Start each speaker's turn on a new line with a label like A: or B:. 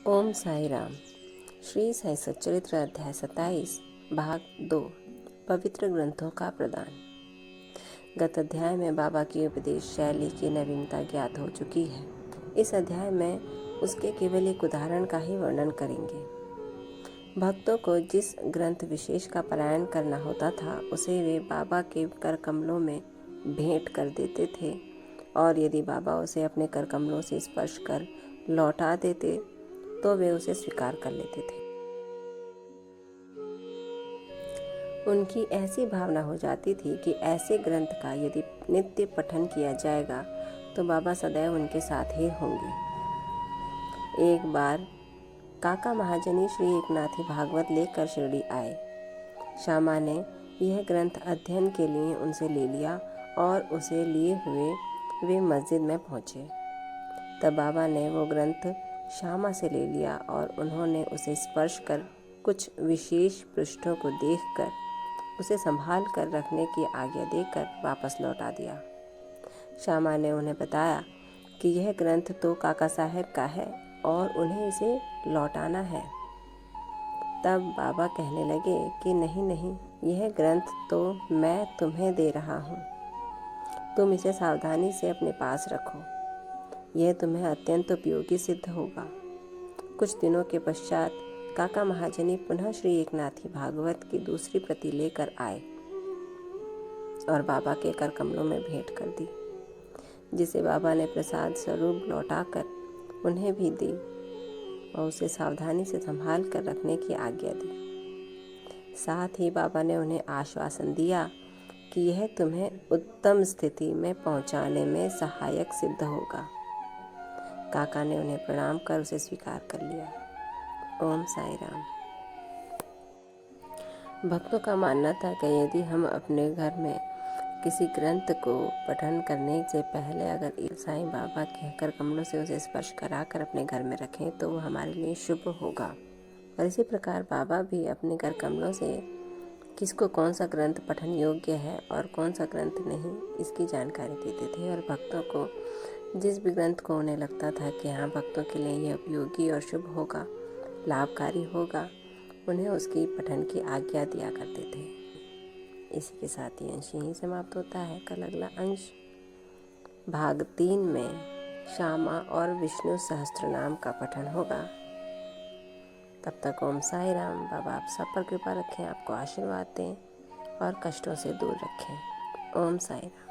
A: ओम साई राम। श्री साई सच्चरित्र अध्याय 27 भाग 2 पवित्र ग्रंथों का प्रदान। गत अध्याय में बाबा की उपदेश शैली की नवीनता ज्ञात हो चुकी है। इस अध्याय में उसके केवल एक उदाहरण का ही वर्णन करेंगे। भक्तों को जिस ग्रंथ विशेष का पारायण करना होता था उसे वे बाबा के कर कमलों में भेंट कर देते थे, और यदि बाबा उसे अपने कर कमलों से स्पर्श कर लौटा देते तो वे उसे स्वीकार कर लेते थे। उनकी ऐसी भावना हो जाती थी कि ऐसे ग्रंथ का यदि नित्य पठन किया जाएगा तो बाबा सदैव उनके साथ ही होंगे। एक बार काका महाजनी श्री एकनाथी भागवत लेकर शिरडी आए। श्यामा ने यह ग्रंथ अध्ययन के लिए उनसे ले लिया और उसे लिए हुए वे मस्जिद में पहुंचे। तब बाबा ने वो ग्रंथ श्यामा से ले लिया और उन्होंने उसे स्पर्श कर कुछ विशेष पृष्ठों को देखकर उसे संभाल कर रखने की आज्ञा देकर वापस लौटा दिया। श्यामा ने उन्हें बताया कि यह ग्रंथ तो काका साहब का है और उन्हें इसे लौटाना है। तब बाबा कहने लगे कि नहीं नहीं, यह ग्रंथ तो मैं तुम्हें दे रहा हूँ, तुम इसे सावधानी से अपने पास रखो, यह तुम्हें अत्यंत उपयोगी सिद्ध होगा। कुछ दिनों के पश्चात काका महाजनी पुनः श्री एकनाथी भागवत की दूसरी प्रति लेकर आए और बाबा के कर कमलों में भेंट कर दी, जिसे बाबा ने प्रसाद स्वरूप लौटाकर उन्हें भी दी और उसे सावधानी से संभाल कर रखने की आज्ञा दी। साथ ही बाबा ने उन्हें आश्वासन दिया कि यह तुम्हें उत्तम स्थिति में पहुंचाने में सहायक सिद्ध होगा। काका ने उन्हें प्रणाम कर उसे स्वीकार कर लिया। ओम साई राम। भक्तों का मानना था कि यदि हम अपने घर में किसी ग्रंथ को पठन करने से पहले अगर साईं बाबा के कर कमलों से उसे स्पर्श कराकर अपने घर में रखें तो वो हमारे लिए शुभ होगा। और इसी प्रकार बाबा भी अपने कर कमलों से किसको कौन सा ग्रंथ पठन योग्य है और कौन सा ग्रंथ नहीं, इसकी जानकारी देते थे। और भक्तों को जिस भी ग्रंथ को उन्हें लगता था कि हाँ भक्तों के लिए यह उपयोगी और शुभ होगा, लाभकारी होगा, उन्हें उसकी पठन की आज्ञा दिया करते थे। इसी के साथ ये अंश यहीं समाप्त होता है। कल अगला अंश भाग 3 में श्यामा और विष्णु सहस्त्रनाम का पठन होगा। तब तक ओम साई राम। बाबा आप सब पर कृपा रखें, आपको आशीर्वाद दें और कष्टों से दूर रखें। ओम साई राम।